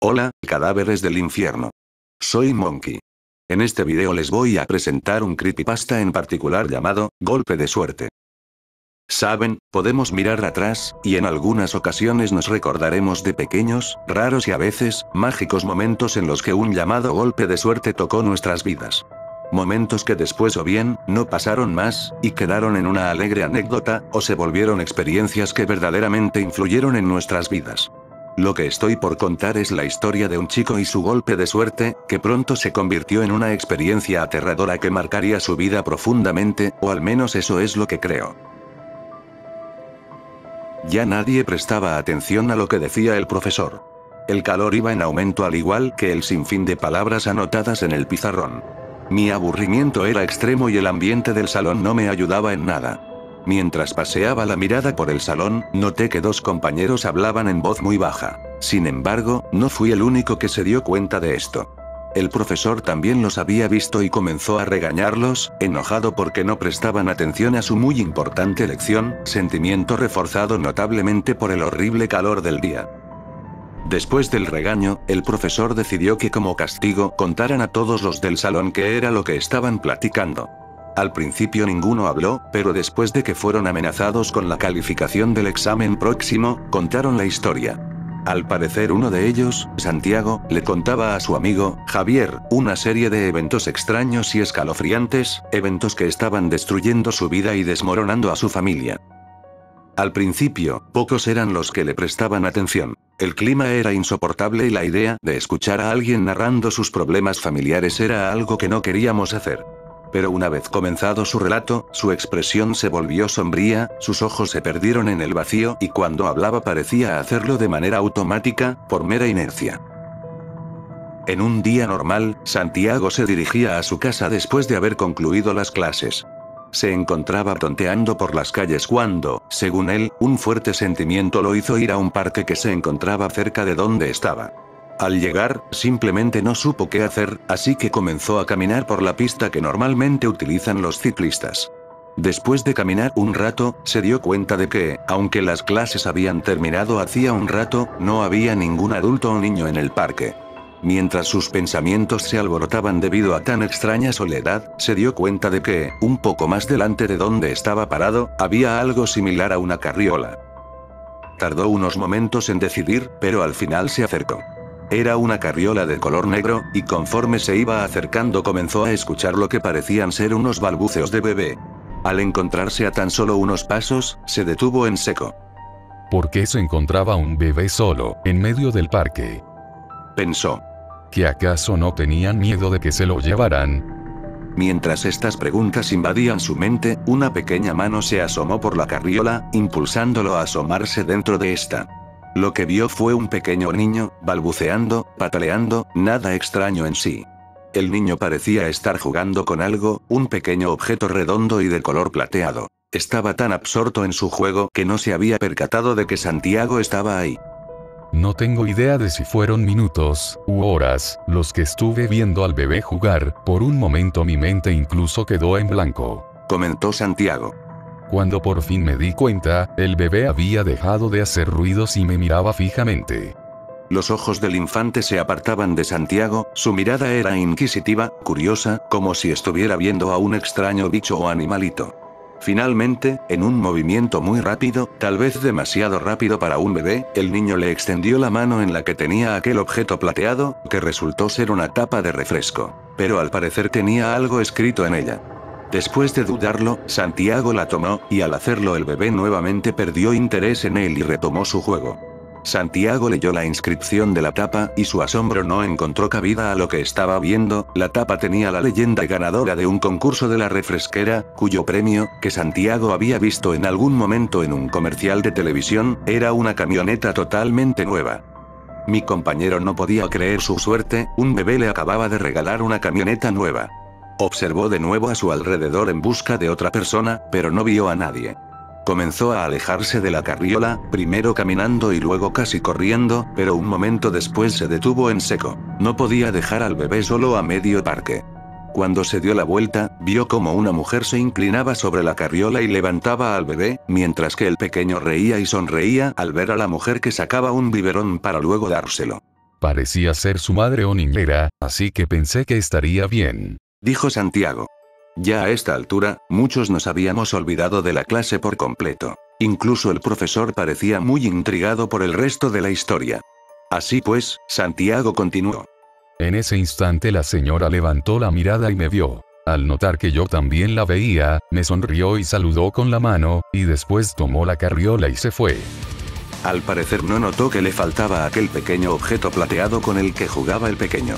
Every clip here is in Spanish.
Hola, cadáveres del infierno. Soy Monkey. En este video les voy a presentar un creepypasta en particular llamado, Golpe de Suerte. Saben, podemos mirar atrás, y en algunas ocasiones nos recordaremos de pequeños, raros y a veces, mágicos momentos en los que un llamado golpe de suerte tocó nuestras vidas. Momentos que después o bien, no pasaron más, y quedaron en una alegre anécdota, o se volvieron experiencias que verdaderamente influyeron en nuestras vidas. Lo que estoy por contar es la historia de un chico y su golpe de suerte, que pronto se convirtió en una experiencia aterradora que marcaría su vida profundamente, o al menos eso es lo que creo. Ya nadie prestaba atención a lo que decía el profesor. El calor iba en aumento al igual que el sinfín de palabras anotadas en el pizarrón. Mi aburrimiento era extremo y el ambiente del salón no me ayudaba en nada. Mientras paseaba la mirada por el salón, noté que dos compañeros hablaban en voz muy baja. Sin embargo, no fui el único que se dio cuenta de esto. El profesor también los había visto y comenzó a regañarlos, enojado porque no prestaban atención a su muy importante lección, sentimiento reforzado notablemente por el horrible calor del día. Después del regaño, el profesor decidió que como castigo contaran a todos los del salón qué era lo que estaban platicando. Al principio ninguno habló, pero después de que fueron amenazados con la calificación del examen próximo, contaron la historia. Al parecer uno de ellos, Santiago, le contaba a su amigo, Javier, una serie de eventos extraños y escalofriantes, eventos que estaban destruyendo su vida y desmoronando a su familia. Al principio, pocos eran los que le prestaban atención. El clima era insoportable y la idea de escuchar a alguien narrando sus problemas familiares era algo que no queríamos hacer. Pero una vez comenzado su relato, su expresión se volvió sombría, sus ojos se perdieron en el vacío y cuando hablaba parecía hacerlo de manera automática, por mera inercia. En un día normal, Santiago se dirigía a su casa después de haber concluido las clases. Se encontraba tonteando por las calles cuando, según él, un fuerte sentimiento lo hizo ir a un parque que se encontraba cerca de donde estaba. Al llegar, simplemente no supo qué hacer, así que comenzó a caminar por la pista que normalmente utilizan los ciclistas. Después de caminar un rato, se dio cuenta de que, aunque las clases habían terminado hacía un rato, no había ningún adulto o niño en el parque. Mientras sus pensamientos se alborotaban debido a tan extraña soledad, se dio cuenta de que, un poco más delante de donde estaba parado, había algo similar a una carriola. Tardó unos momentos en decidir, pero al final se acercó. Era una carriola de color negro, y conforme se iba acercando comenzó a escuchar lo que parecían ser unos balbuceos de bebé. Al encontrarse a tan solo unos pasos, se detuvo en seco. ¿Por qué se encontraba un bebé solo, en medio del parque? Pensó. ¿Que acaso no tenían miedo de que se lo llevaran? Mientras estas preguntas invadían su mente, una pequeña mano se asomó por la carriola, impulsándolo a asomarse dentro de esta. Lo que vio fue un pequeño niño, balbuceando, pataleando, nada extraño en sí. El niño parecía estar jugando con algo, un pequeño objeto redondo y de color plateado. Estaba tan absorto en su juego que no se había percatado de que Santiago estaba ahí. No tengo idea de si fueron minutos, u horas, los que estuve viendo al bebé jugar, por un momento mi mente incluso quedó en blanco, comentó Santiago. Cuando por fin me di cuenta, el bebé había dejado de hacer ruidos y me miraba fijamente. Los ojos del infante se apartaban de Santiago, su mirada era inquisitiva, curiosa, como si estuviera viendo a un extraño bicho o animalito. Finalmente, en un movimiento muy rápido, tal vez demasiado rápido para un bebé, el niño le extendió la mano en la que tenía aquel objeto plateado, que resultó ser una tapa de refresco. Pero al parecer tenía algo escrito en ella. Después de dudarlo, Santiago la tomó, y al hacerlo el bebé nuevamente perdió interés en él y retomó su juego. Santiago leyó la inscripción de la tapa, y su asombro no encontró cabida a lo que estaba viendo. La tapa tenía la leyenda ganadora de un concurso de la refresquera, cuyo premio, que Santiago había visto en algún momento en un comercial de televisión, era una camioneta totalmente nueva. Mi compañero no podía creer su suerte, un bebé le acababa de regalar una camioneta nueva. Observó de nuevo a su alrededor en busca de otra persona, pero no vio a nadie. Comenzó a alejarse de la carriola, primero caminando y luego casi corriendo, pero un momento después se detuvo en seco. No podía dejar al bebé solo a medio parque. Cuando se dio la vuelta, vio como una mujer se inclinaba sobre la carriola y levantaba al bebé, mientras que el pequeño reía y sonreía al ver a la mujer que sacaba un biberón para luego dárselo. Parecía ser su madre o niñera, así que pensé que estaría bien. Dijo Santiago. Ya a esta altura, muchos nos habíamos olvidado de la clase por completo. Incluso el profesor parecía muy intrigado por el resto de la historia. Así pues, Santiago continuó. En ese instante la señora levantó la mirada y me vio. Al notar que yo también la veía, me sonrió y saludó con la mano, y después tomó la carriola y se fue. Al parecer no notó que le faltaba aquel pequeño objeto plateado con el que jugaba el pequeño.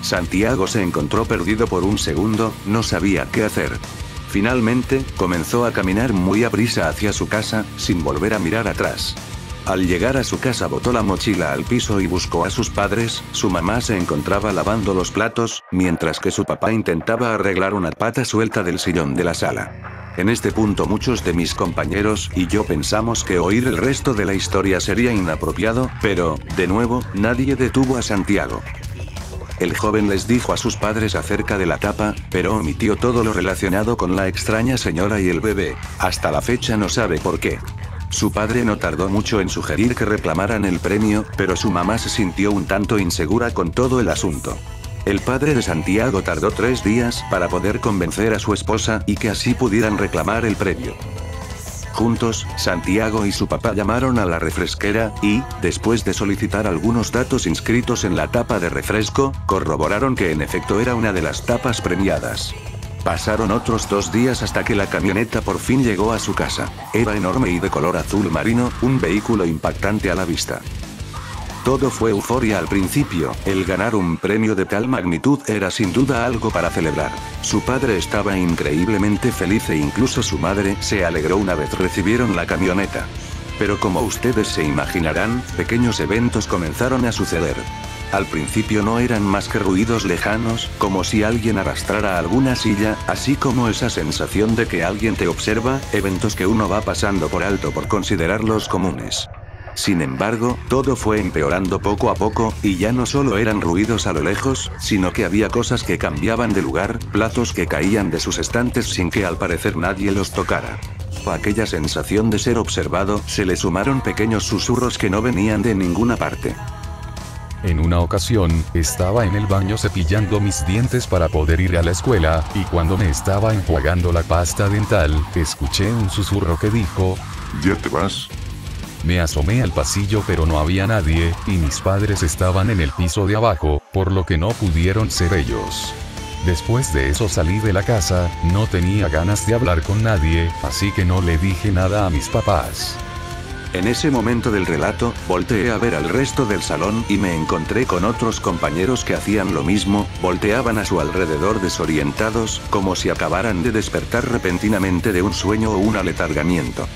Santiago se encontró perdido por un segundo, no sabía qué hacer. Finalmente, comenzó a caminar muy aprisa hacia su casa, sin volver a mirar atrás. Al llegar a su casa botó la mochila al piso y buscó a sus padres. Su mamá se encontraba lavando los platos, mientras que su papá intentaba arreglar una pata suelta del sillón de la sala. En este punto muchos de mis compañeros y yo pensamos que oír el resto de la historia sería inapropiado, pero, de nuevo, nadie detuvo a Santiago. El joven les dijo a sus padres acerca de la tapa, pero omitió todo lo relacionado con la extraña señora y el bebé. Hasta la fecha no sabe por qué. Su padre no tardó mucho en sugerir que reclamaran el premio, pero su mamá se sintió un tanto insegura con todo el asunto. El padre de Santiago tardó 3 días para poder convencer a su esposa y que así pudieran reclamar el premio. Juntos, Santiago y su papá llamaron a la refresquera y, después de solicitar algunos datos inscritos en la tapa de refresco, corroboraron que en efecto era una de las tapas premiadas. Pasaron otros 2 días hasta que la camioneta por fin llegó a su casa. Era enorme y de color azul marino, un vehículo impactante a la vista. Todo fue euforia al principio, el ganar un premio de tal magnitud era sin duda algo para celebrar. Su padre estaba increíblemente feliz e incluso su madre se alegró una vez recibieron la camioneta. Pero como ustedes se imaginarán, pequeños eventos comenzaron a suceder. Al principio no eran más que ruidos lejanos, como si alguien arrastrara alguna silla, así como esa sensación de que alguien te observa, eventos que uno va pasando por alto por considerarlos comunes. Sin embargo, todo fue empeorando poco a poco, y ya no solo eran ruidos a lo lejos, sino que había cosas que cambiaban de lugar, platos que caían de sus estantes sin que al parecer nadie los tocara. A aquella sensación de ser observado, se le sumaron pequeños susurros que no venían de ninguna parte. En una ocasión, estaba en el baño cepillando mis dientes para poder ir a la escuela, y cuando me estaba enjuagando la pasta dental, escuché un susurro que dijo: ¿Ya te vas? Me asomé al pasillo pero no había nadie, y mis padres estaban en el piso de abajo, por lo que no pudieron ser ellos. Después de eso salí de la casa, no tenía ganas de hablar con nadie, así que no le dije nada a mis papás. En ese momento del relato, volteé a ver al resto del salón y me encontré con otros compañeros que hacían lo mismo, volteaban a su alrededor desorientados, como si acabaran de despertar repentinamente de un sueño o un aletargamiento.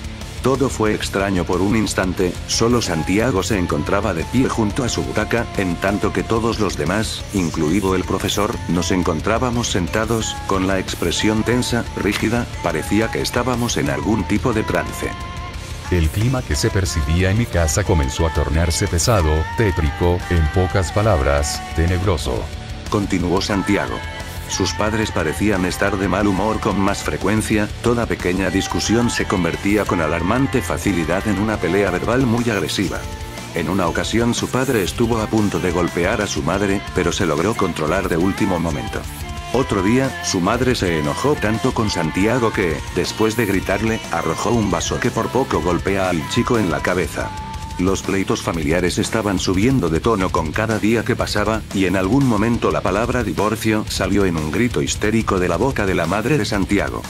Todo fue extraño por un instante, solo Santiago se encontraba de pie junto a su butaca, en tanto que todos los demás, incluido el profesor, nos encontrábamos sentados, con la expresión tensa, rígida, parecía que estábamos en algún tipo de trance. El clima que se percibía en mi casa comenzó a tornarse pesado, tétrico, en pocas palabras, tenebroso. Continuó Santiago. Sus padres parecían estar de mal humor con más frecuencia, toda pequeña discusión se convertía con alarmante facilidad en una pelea verbal muy agresiva. En una ocasión su padre estuvo a punto de golpear a su madre, pero se logró controlar de último momento. Otro día, su madre se enojó tanto con Santiago que, después de gritarle, arrojó un vaso que por poco golpea al chico en la cabeza. Los pleitos familiares estaban subiendo de tono con cada día que pasaba, y en algún momento la palabra divorcio salió en un grito histérico de la boca de la madre de Santiago.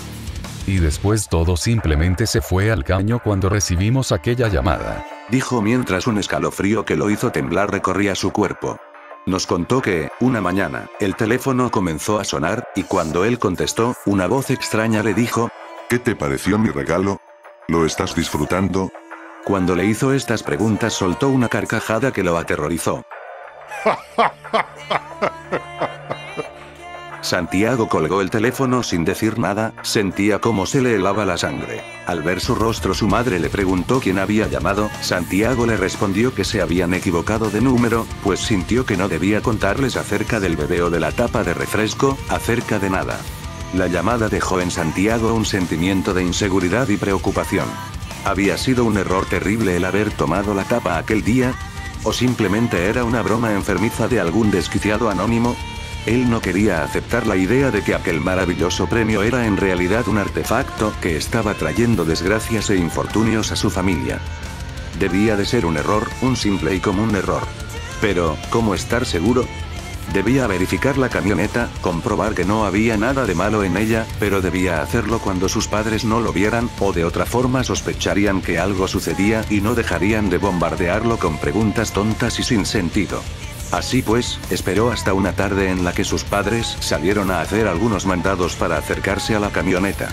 Y después todo simplemente se fue al caño cuando recibimos aquella llamada. Dijo mientras un escalofrío que lo hizo temblar recorría su cuerpo. Nos contó que, una mañana, el teléfono comenzó a sonar, y cuando él contestó, una voz extraña le dijo: ¿Qué te pareció mi regalo? ¿Lo estás disfrutando? Cuando le hizo estas preguntas soltó una carcajada que lo aterrorizó. Santiago colgó el teléfono sin decir nada, sentía cómo se le helaba la sangre. Al ver su rostro su madre le preguntó quién había llamado, Santiago le respondió que se habían equivocado de número, pues sintió que no debía contarles acerca del bebé o de la tapa de refresco, acerca de nada. La llamada dejó en Santiago un sentimiento de inseguridad y preocupación. ¿Había sido un error terrible el haber tomado la tapa aquel día? ¿O simplemente era una broma enfermiza de algún desquiciado anónimo? Él no quería aceptar la idea de que aquel maravilloso premio era en realidad un artefacto que estaba trayendo desgracias e infortunios a su familia. Debía de ser un error, un simple y común error. Pero, ¿cómo estar seguro? Debía verificar la camioneta, comprobar que no había nada de malo en ella, pero debía hacerlo cuando sus padres no lo vieran, o de otra forma sospecharían que algo sucedía y no dejarían de bombardearlo con preguntas tontas y sin sentido. Así pues, esperó hasta una tarde en la que sus padres salieron a hacer algunos mandados para acercarse a la camioneta.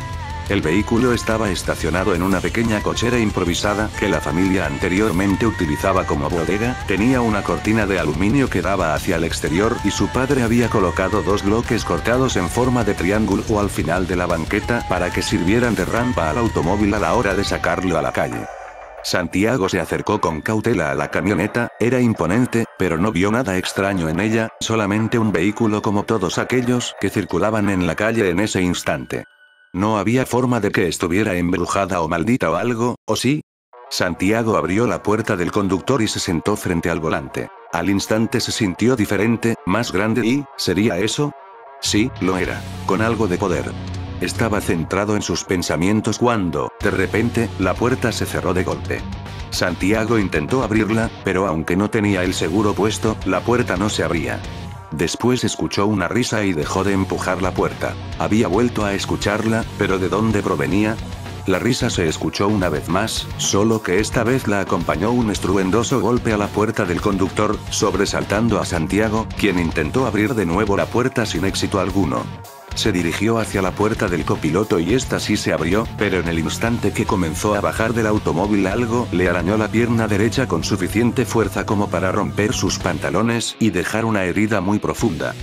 El vehículo estaba estacionado en una pequeña cochera improvisada que la familia anteriormente utilizaba como bodega, tenía una cortina de aluminio que daba hacia el exterior y su padre había colocado dos bloques cortados en forma de triángulo al final de la banqueta para que sirvieran de rampa al automóvil a la hora de sacarlo a la calle. Santiago se acercó con cautela a la camioneta, era imponente, pero no vio nada extraño en ella, solamente un vehículo como todos aquellos que circulaban en la calle en ese instante. No había forma de que estuviera embrujada o maldita o algo, ¿o sí? Santiago abrió la puerta del conductor y se sentó frente al volante. Al instante se sintió diferente, más grande y, ¿sería eso? Sí, lo era, con algo de poder. Estaba centrado en sus pensamientos cuando, de repente, la puerta se cerró de golpe. Santiago intentó abrirla, pero aunque no tenía el seguro puesto, la puerta no se abría. Después escuchó una risa y dejó de empujar la puerta. Había vuelto a escucharla, pero ¿de dónde provenía? La risa se escuchó una vez más, solo que esta vez la acompañó un estruendoso golpe a la puerta del conductor, sobresaltando a Santiago, quien intentó abrir de nuevo la puerta sin éxito alguno. Se dirigió hacia la puerta del copiloto y esta sí se abrió, pero en el instante que comenzó a bajar del automóvil algo le arañó la pierna derecha con suficiente fuerza como para romper sus pantalones y dejar una herida muy profunda.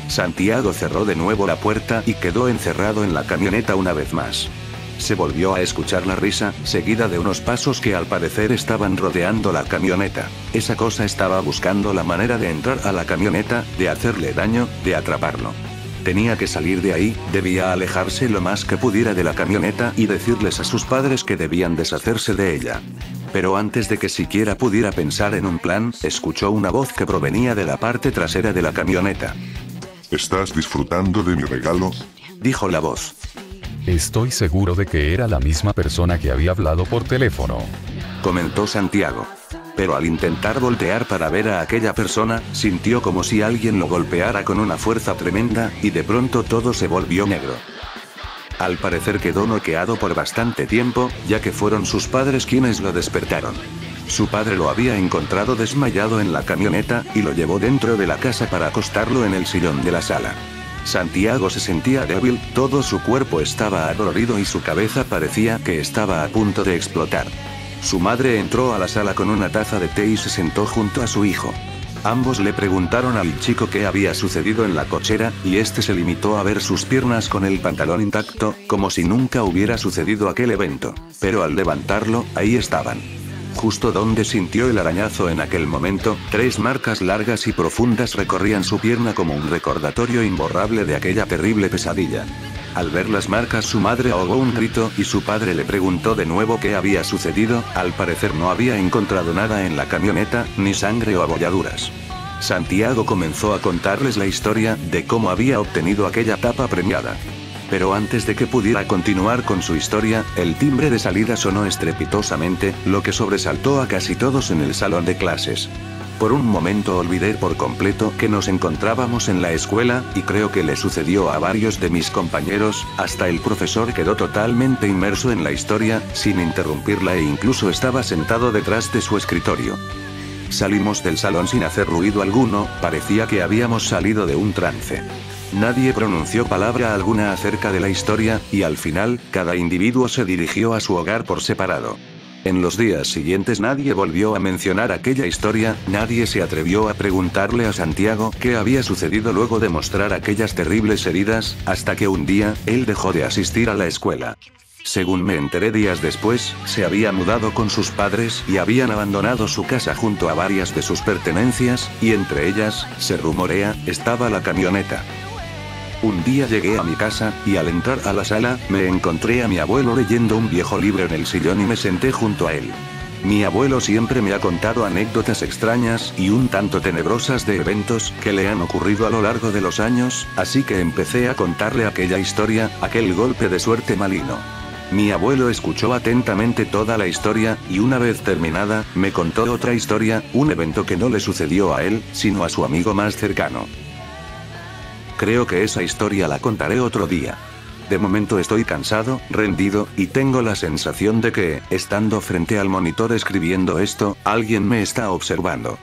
Santiago cerró de nuevo la puerta y quedó encerrado en la camioneta una vez más. Se volvió a escuchar la risa, seguida de unos pasos que al parecer estaban rodeando la camioneta. Esa cosa estaba buscando la manera de entrar a la camioneta, de hacerle daño, de atraparlo. Tenía que salir de ahí, debía alejarse lo más que pudiera de la camioneta y decirles a sus padres que debían deshacerse de ella. Pero antes de que siquiera pudiera pensar en un plan, escuchó una voz que provenía de la parte trasera de la camioneta. ¿Estás disfrutando de mi regalo? Dijo la voz. Estoy seguro de que era la misma persona que había hablado por teléfono, comentó Santiago. Pero al intentar voltear para ver a aquella persona, sintió como si alguien lo golpeara con una fuerza tremenda, y de pronto todo se volvió negro. Al parecer quedó noqueado por bastante tiempo, ya que fueron sus padres quienes lo despertaron. Su padre lo había encontrado desmayado en la camioneta, y lo llevó dentro de la casa para acostarlo en el sillón de la sala. Santiago se sentía débil, todo su cuerpo estaba adolorido y su cabeza parecía que estaba a punto de explotar. Su madre entró a la sala con una taza de té y se sentó junto a su hijo. Ambos le preguntaron al chico qué había sucedido en la cochera, y este se limitó a ver sus piernas con el pantalón intacto, como si nunca hubiera sucedido aquel evento. Pero al levantarlo, ahí estaban. Justo donde sintió el arañazo en aquel momento, 3 marcas largas y profundas recorrían su pierna como un recordatorio imborrable de aquella terrible pesadilla. Al ver las marcas su madre ahogó un grito y su padre le preguntó de nuevo qué había sucedido, al parecer no había encontrado nada en la camioneta, ni sangre o abolladuras. Santiago comenzó a contarles la historia de cómo había obtenido aquella tapa premiada. Pero antes de que pudiera continuar con su historia, el timbre de salida sonó estrepitosamente, lo que sobresaltó a casi todos en el salón de clases. Por un momento olvidé por completo que nos encontrábamos en la escuela, y creo que le sucedió a varios de mis compañeros, hasta el profesor quedó totalmente inmerso en la historia, sin interrumpirla e incluso estaba sentado detrás de su escritorio. Salimos del salón sin hacer ruido alguno, parecía que habíamos salido de un trance. Nadie pronunció palabra alguna acerca de la historia, y al final, cada individuo se dirigió a su hogar por separado. En los días siguientes nadie volvió a mencionar aquella historia, nadie se atrevió a preguntarle a Santiago qué había sucedido luego de mostrar aquellas terribles heridas, hasta que un día, él dejó de asistir a la escuela. Según me enteré días después, se había mudado con sus padres y habían abandonado su casa junto a varias de sus pertenencias, y entre ellas, se rumorea, estaba la camioneta. Un día llegué a mi casa, y al entrar a la sala, me encontré a mi abuelo leyendo un viejo libro en el sillón y me senté junto a él. Mi abuelo siempre me ha contado anécdotas extrañas y un tanto tenebrosas de eventos que le han ocurrido a lo largo de los años, así que empecé a contarle aquella historia, aquel golpe de suerte maligno. Mi abuelo escuchó atentamente toda la historia, y una vez terminada, me contó otra historia, un evento que no le sucedió a él, sino a su amigo más cercano. Creo que esa historia la contaré otro día. De momento estoy cansado, rendido, y tengo la sensación de que, estando frente al monitor escribiendo esto, alguien me está observando.